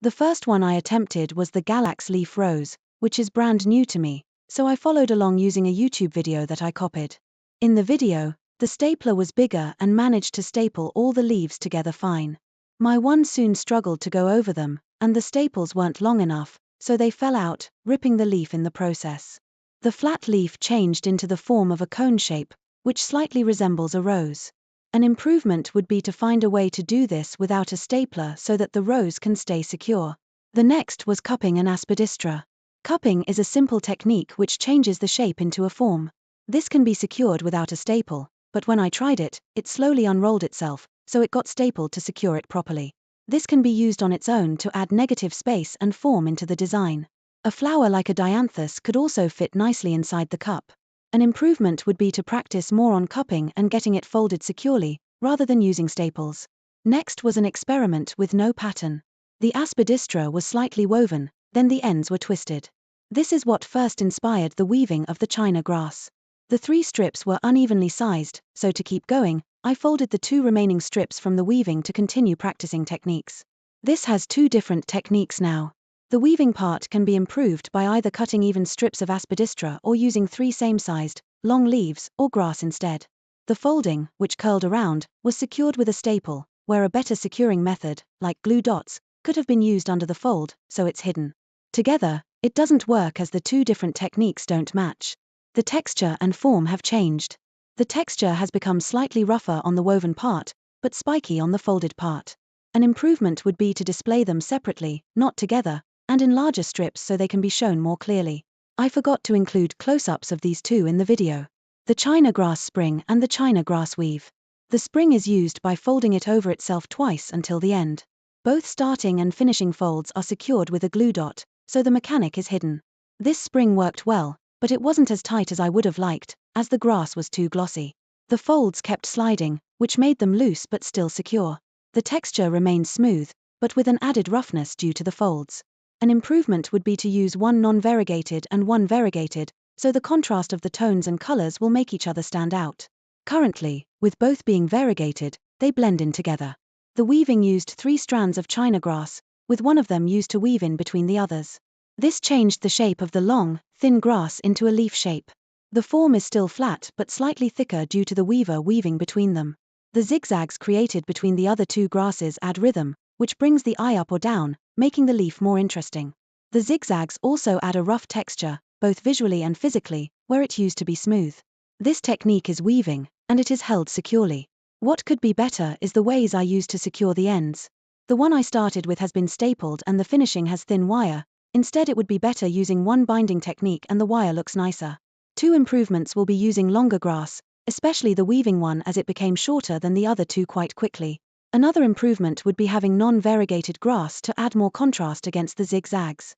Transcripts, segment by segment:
The first one I attempted was the Galax Leaf Rose, which is brand new to me, so I followed along using a YouTube video that I copied. In the video, the stapler was bigger and managed to staple all the leaves together fine. My one soon struggled to go over them, and the staples weren't long enough, so they fell out, ripping the leaf in the process. The flat leaf changed into the form of a cone shape, which slightly resembles a rose. An improvement would be to find a way to do this without a stapler so that the rose can stay secure. The next was cupping an aspidistra. Cupping is a simple technique which changes the shape into a form. This can be secured without a staple, but when I tried it, it slowly unrolled itself, so it got stapled to secure it properly. This can be used on its own to add negative space and form into the design. A flower like a dianthus could also fit nicely inside the cup. An improvement would be to practice more on cupping and getting it folded securely, rather than using staples. Next was an experiment with no pattern. The aspidistra was slightly woven, then the ends were twisted. This is what first inspired the weaving of the China grass. The 3 strips were unevenly sized, so to keep going, I folded the 2 remaining strips from the weaving to continue practicing techniques. This has 2 different techniques now. The weaving part can be improved by either cutting even strips of aspidistra or using 3 same-sized, long leaves, or grass instead. The folding, which curled around, was secured with a staple, where a better securing method, like glue dots, could have been used under the fold, so it's hidden. Together, it doesn't work as the 2 different techniques don't match. The texture and form have changed. The texture has become slightly rougher on the woven part, but spiky on the folded part. An improvement would be to display them separately, not together, and in larger strips so they can be shown more clearly. I forgot to include close-ups of these 2 in the video. The China grass spring and the China grass weave. The spring is used by folding it over itself twice until the end. Both starting and finishing folds are secured with a glue dot, so the mechanic is hidden. This spring worked well, but it wasn't as tight as I would have liked, as the grass was too glossy. The folds kept sliding, which made them loose but still secure. The texture remained smooth, but with an added roughness due to the folds. An improvement would be to use one non-variegated and one variegated, so the contrast of the tones and colors will make each other stand out. Currently, with both being variegated, they blend in together. The weaving used 3 strands of China grass, with one of them used to weave in between the others. This changed the shape of the long, thin grass into a leaf shape. The form is still flat but slightly thicker due to the weaver weaving between them. The zigzags created between the other 2 grasses add rhythm, which brings the eye up or down, making the leaf more interesting. The zigzags also add a rough texture, both visually and physically, where it used to be smooth. This technique is weaving, and it is held securely. What could be better is the ways I use to secure the ends. The one I started with has been stapled and the finishing has thin wire. Instead it would be better using one binding technique and the wire looks nicer. 2 improvements will be using longer grass, especially the weaving one as it became shorter than the other 2 quite quickly. Another improvement would be having non-variegated grass to add more contrast against the zigzags.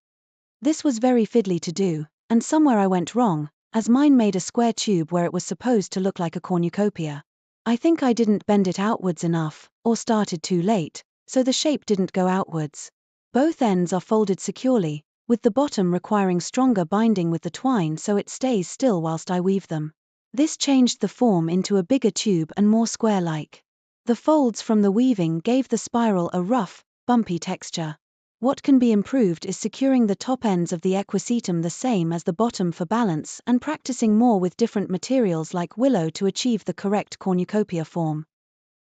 This was very fiddly to do, and somewhere I went wrong, as mine made a square tube where it was supposed to look like a cornucopia. I think I didn't bend it outwards enough, or started too late, so the shape didn't go outwards. Both ends are folded securely, with the bottom requiring stronger binding with the twine so it stays still whilst I weave them. This changed the form into a bigger tube and more square-like. The folds from the weaving gave the spiral a rough, bumpy texture. What can be improved is securing the top ends of the equisetum the same as the bottom for balance and practicing more with different materials like willow to achieve the correct cornucopia form.